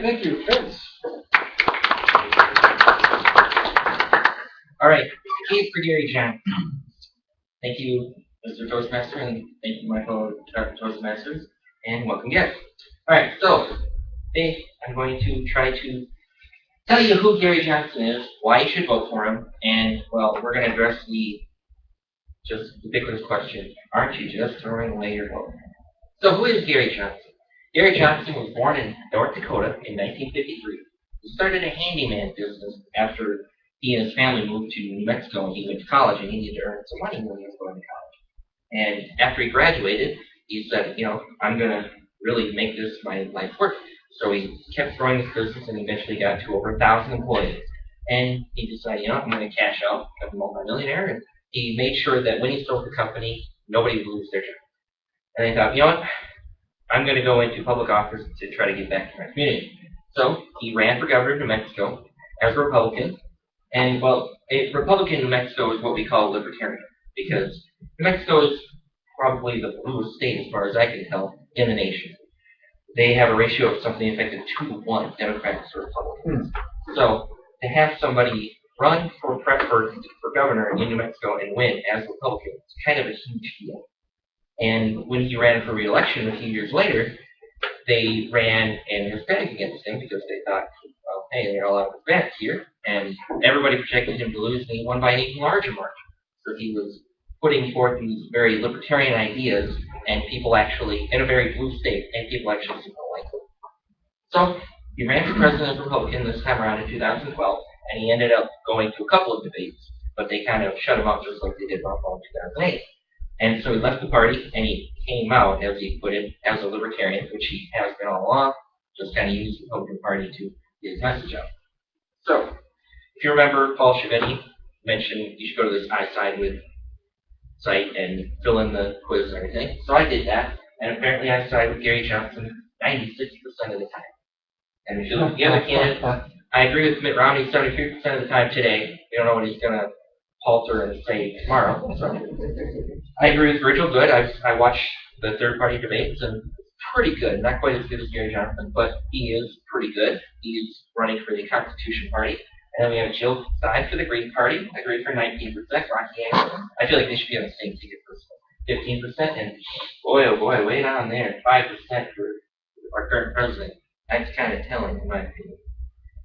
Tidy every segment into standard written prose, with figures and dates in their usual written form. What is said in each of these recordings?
thank you. Thanks. All right, Keith for Gary Johnson. Thank you, Mr. Toastmaster, and thank you, my fellow Toastmasters, and welcome guests. All right, so today I'm going to try to tell you who Gary Johnson is, why you should vote for him, and, well, we're going to address the just ubiquitous question, aren't you just throwing away your vote? So who is Gary Johnson? Gary Johnson was born in North Dakota in 1953. He started a handyman business after he and his family moved to New Mexico, and he went to college, and he needed to earn some money when he was going to college. And after he graduated, he said, I'm going to really make this my life work. So he kept growing his business and eventually got to over 1,000 employees. And he decided, I'm going to cash out, become a multimillionaire. And he made sure that when he sold the company, nobody would lose their job. And he thought, I'm going to go into public office to try to give back to my community. So he ran for governor of New Mexico as a Republican. And, well, a Republican in New Mexico is what we call a libertarian, because New Mexico is probably the bluest state, as far as I can tell, in the nation. They have a ratio of something in fact of 2-to-1, Democrats to Republicans. So to have somebody run for governor in New Mexico and win as a Republican is kind of a huge deal. And when he ran for re-election a few years later, they ran an Hispanic against him because they thought, well, hey, there are a lot of Hispanics here, and everybody projected him to lose, and he won by an even larger margin. So he was putting forth these very libertarian ideas, and people actually, in a very blue state, and people actually seemed to like him. So he ran for president as a Republican this time around in 2012, and he ended up going to a couple of debates, but they kind of shut him up just like they did in 2008. And so he left the party, and he came out, as he put it, as a libertarian, which he has been all along, just kind of used the Republican Party to get his message out. So, if you remember, Paul Chiavetti mentioned you should go to this I Side With site and fill in the quiz and everything. So I did that, and apparently I side with Gary Johnson 96% of the time. And if you look at the other candidates, I agree with Mitt Romney 73% of the time today. We don't know what he's going to palter and say tomorrow. So I agree with Virgil Good. I watched the third-party debates, and pretty good. Not quite as good as Gary Johnson, but he is pretty good. He's running for the Constitution Party. And then we have Jill Stein for the Green Party. I agree for 19%. Rocky Anderson. I feel like they should be on the same ticket for 15%. And boy, oh boy, way down there, 5% for our current president. That's kind of telling, in my opinion.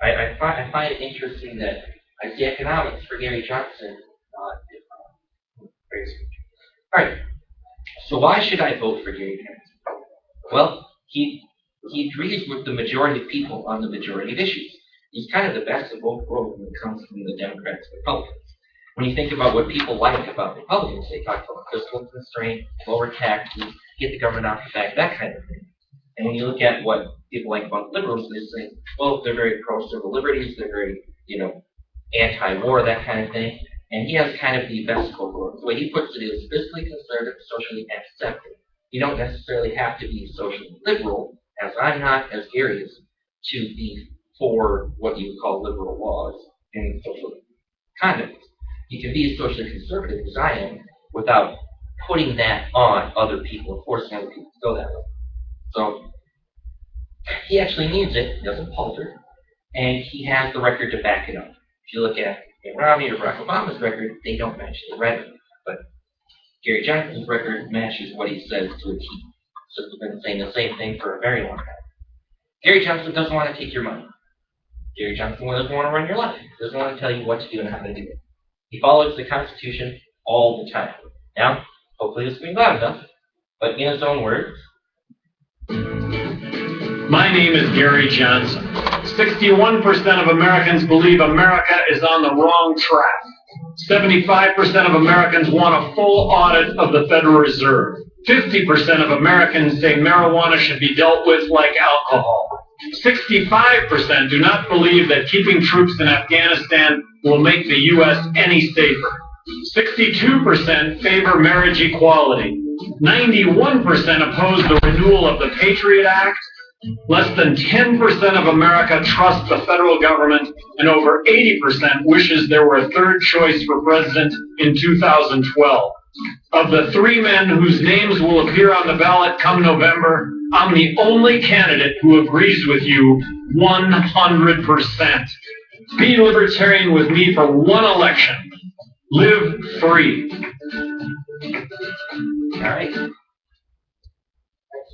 I find it interesting that I see economics for Gary Johnson, not crazy. All right. So why should I vote for Gary Johnson? Well, he agrees with the majority of people on the majority of issues. He's kind of the best of both worlds when it comes to the Democrats and Republicans. When you think about what people like about Republicans, they talk about fiscal constraint, lower taxes, get the government off the back, that kind of thing. And when you look at what people like about liberals, they say, well, they're very pro-civil liberties, they're very, anti-war, that kind of thing. And he has kind of the best of both worlds. The way he puts it is fiscally conservative, socially accepting. You don't necessarily have to be socially liberal, as I'm not, as Gary is, to be for what you would call liberal laws in social conduct. You can be as socially conservative as I am without putting that on other people and forcing other people to go that way. So he actually needs it, he doesn't palter, and he has the record to back it up. If you look at Mitt Romney or Barack Obama's record, they don't match the record. But Gary Johnson's record matches what he says to a T. So he's been saying the same thing for a very long time. Gary Johnson doesn't want to take your money. Gary Johnson doesn't want to run your life. He doesn't want to tell you what to do and how to do it. He follows the Constitution all the time. Now, hopefully this will be loud enough, but in his own words. My name is Gary Johnson. 61% of Americans believe America is on the wrong track. 75% of Americans want a full audit of the Federal Reserve. 50% of Americans say marijuana should be dealt with like alcohol. 65% do not believe that keeping troops in Afghanistan will make the U.S. any safer. 62% favor marriage equality. 91% oppose the renewal of the Patriot Act. Less than 10% of America trusts the federal government, and over 80% wishes there were a third choice for president in 2012. Of the three men whose names will appear on the ballot come November, I'm the only candidate who agrees with you 100%. Be libertarian with me for one election. Live free. All right.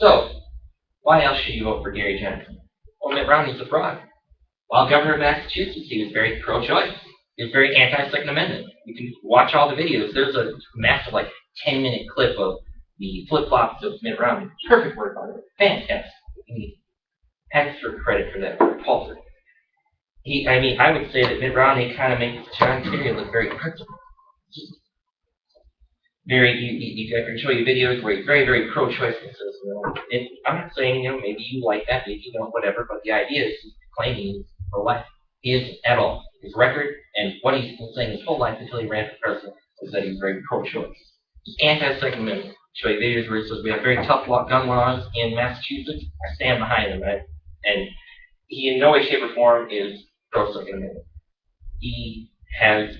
So, why else should you vote for Gary Johnson? Well, Mitt Romney's a fraud. While governor of Massachusetts, he was very pro-choice. He was very anti-Second Amendment. You can watch all the videos. There's a massive, 10-minute clip of the flip-flops of Mitt Romney. Perfect word on it. Fantastic. He needs extra credit for that. Repulsive. I would say that Mitt Romney kind of makes John Kerry look very principled. I can show you videos where he's very, very pro-choice and says, I'm not saying, maybe you like that, maybe you don't, whatever, but the idea is he's claiming he's pro-life. He isn't at all. His record and what he's been saying his whole life until he ran for president is that he's very pro-choice. He's anti-Second Amendment. I'll show you videos where he says we have very tough gun laws in Massachusetts. I stand behind him, right? And he in no way, shape, or form is pro-Second Amendment.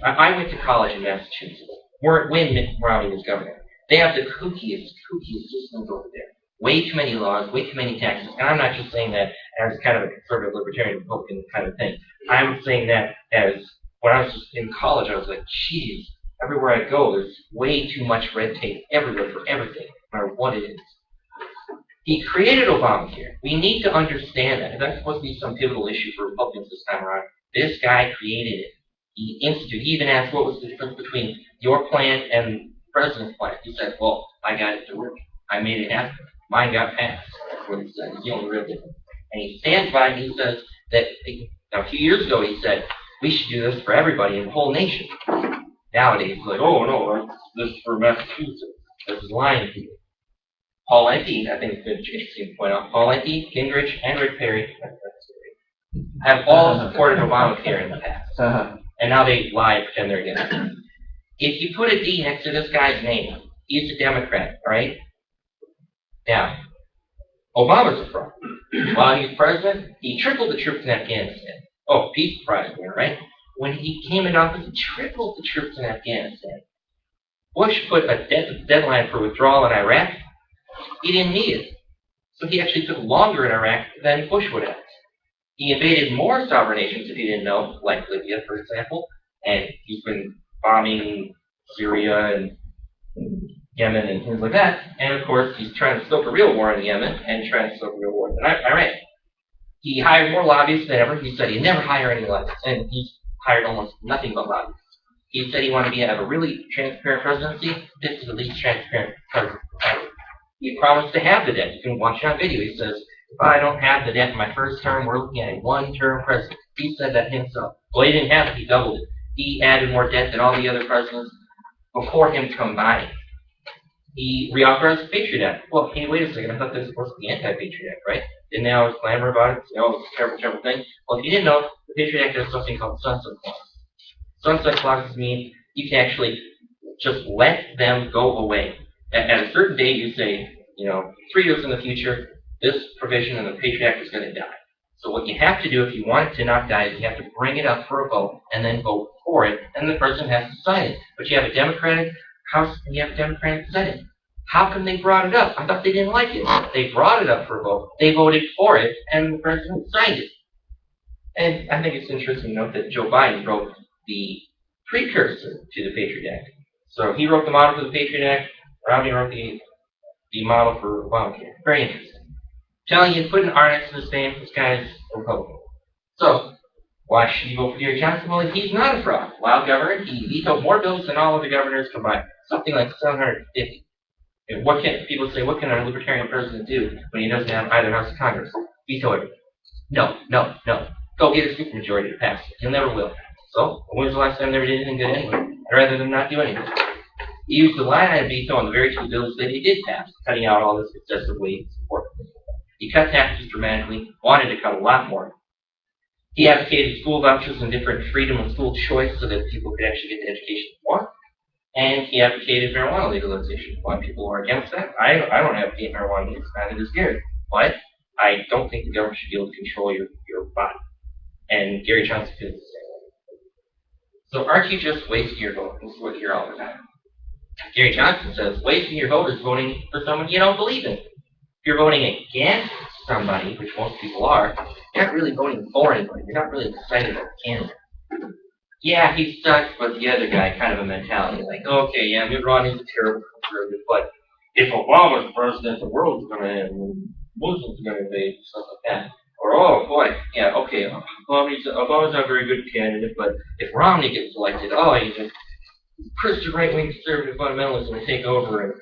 I went to college in Massachusetts. When Mitt Romney was governor. They have the kookiest systems over there. Way too many laws, way too many taxes. And I'm not just saying that as kind of a conservative, libertarian, Republican kind of thing. I'm saying that as when I was in college, I was like, geez, everywhere I go, there's way too much red tape everywhere for everything, no matter what it is. He created Obamacare. We need to understand that. That's supposed to be some pivotal issue for Republicans this time around. This guy created it. He even asked what was the difference between your plan and the president's plan. He said, well, I got it to work. I made it happen. Mine got passed. That's what he said. It's the only real difference. And he stands by and he says that, a few years ago he said, we should do this for everybody in the whole nation. Nowadays, he's like, oh, no, this is for Massachusetts. This is lying to you. Paul Enke, I think it's interesting to point out, Paul Enke, Gingrich, and Rick Perry have all supported Obamacare in the past. And now they lie and pretend they're against it. If you put a D next to this guy's name, he's a Democrat, right? Now, Obama's a fraud. While he's president, he tripled the troops in Afghanistan. Oh, peace prize winner, right? When he came in office, he tripled the troops in Afghanistan. Bush put a deadline for withdrawal in Iraq. He didn't need it. So he actually took longer in Iraq than Bush would have. He invaded more sovereign nations, if you didn't know, like Libya, for example, and he's been bombing Syria and Yemen and things like that. And of course, he's trying to stoke a real war in Yemen and trying to stoke a real war in Iran. He hired more lobbyists than ever. He said he'd never hire any lobbyists, and he's hired almost nothing but lobbyists. He said he wanted to have a really transparent presidency. This is the least transparent presidency ever. He promised to have the debt. You can watch it on video. He says, if I don't have the debt in my first term, we're looking at a one-term president. He said that himself. Well, he didn't have it. He doubled it. He added more debt than all the other presidents before him combined. He reauthorized the Patriot Act. Well, hey, wait a second. I thought this was supposed to be anti-Patriot Act, right? Didn't they always clamor about it? Say, oh, it's a terrible, terrible thing. Well, if you didn't know, the Patriot Act has something called sunset clause. Sunset clauses mean you can actually just let them go away. At a certain date, you say, 3 years in the future, this provision in the Patriot Act is going to die. So what you have to do if you want it to not die is you have to bring it up for a vote and then vote for it, and the president has to sign it. But you have a Democratic House and you have a Democratic Senate. How come they brought it up? I thought they didn't like it. They brought it up for a vote. They voted for it, and the president signed it. And I think it's interesting to note that Joe Biden wrote the precursor to the Patriot Act. So he wrote the model for the Patriot Act. Romney wrote the model for Obamacare. Very interesting. Telling you, put an R next to his name, this guy's a Republican. So, why should you vote for Gary Johnson? Well, he's not a fraud. While governor, he vetoed more bills than all of the governors combined. Something like 750. And people say, what can a libertarian president do when he doesn't have either house of Congress? Veto everything. No. Go get a supermajority to pass it. He'll never will. So, when was the last time they ever did anything good anyway? I'd rather than not do anything. He used the line item veto on the very two bills that he did pass, cutting out all this excessive wage support. He cut taxes dramatically, wanted to cut a lot more. He advocated school vouchers and different freedom of school choice so that people could actually get the education they want. And he advocated marijuana legalization. A lot of people are against that. I don't advocate marijuana use, neither does Gary. But I don't think the government should be able to control your body. And Gary Johnson feels the same way. So aren't you just wasting your vote? This is what you hear all the time. Gary Johnson says wasting your vote is voting for someone you don't believe in. you're voting against somebody, which most people are, you're not really voting for anybody. You're not really excited about the candidate. Yeah, he sucks, but the other guy, kind of a mentality. Like, okay, yeah, Mitt Romney's a terrible conservative, but if Obama's president, the world's going to end, and Muslims are going to invade, stuff like that. Or, oh, boy, yeah, okay, Obama's not a very good candidate, but if Romney gets elected, oh, he's a Christian right-wing conservative fundamentalist going to take over and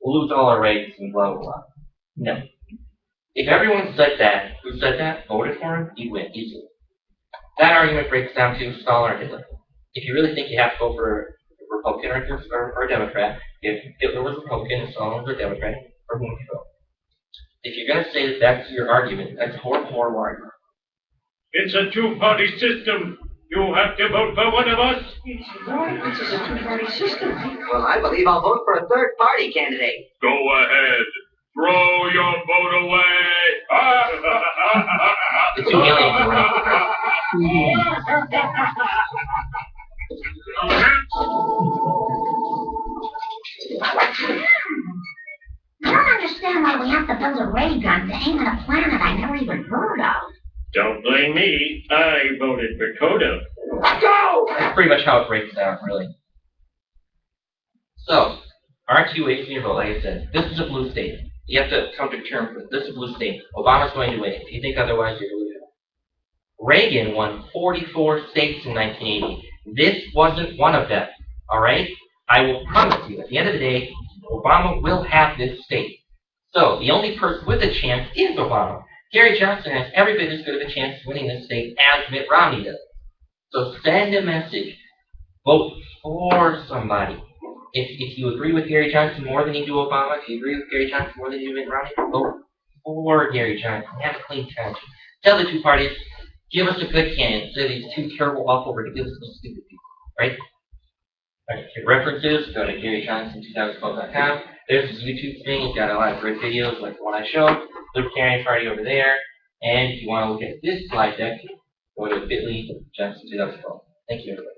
we'll lose all our rights and blah, blah, blah. No. If everyone said that, who said that, voted for him, he'd win easily. That argument breaks down to Stalin or Hitler. If you really think you have to go for a Republican or a Democrat, if Hitler was a Republican and Stalin was a Democrat, for whom would you vote? If you're going to say that that's your argument, that's a horrible argument. It's a two-party system. You have to vote for one of us. It's right. This is a two-party system. Well, I believe I'll vote for a third-party candidate. Go ahead. Throw your vote away. It's humiliating. I don't understand why we have to build a ray gun to aim at a planet I never even heard of. Don't blame me. I voted for Kodo. Go! That's pretty much how it breaks down, really. So, aren't you wasting your vote? Like I said, this is a blue state. You have to come to terms with it. This is a blue state. Obama's going to win. If you think otherwise, you're delusional. Reagan won 44 states in 1980. This wasn't one of them. All right? I will promise you, at the end of the day, Obama will have this state. So, the only person with a chance is Obama. Gary Johnson has every bit as good of a chance of winning this state as Mitt Romney does. So send a message. Vote for somebody. If you agree with Gary Johnson more than you do Obama, if you agree with Gary Johnson more than you do Mitt Romney, vote for Gary Johnson. Have a clean conscience. Tell the two parties, give us a good candidate instead of these two terrible, awful, ridiculous, stupid people. Right? All right, for references, go to GaryJohnson2012.com. There's his YouTube thing. He's got a lot of great videos like the one I showed. Libertarian Party over there. And if you want to look at this slide deck, go to bit.ly Johnson 2012. Thank you, everybody.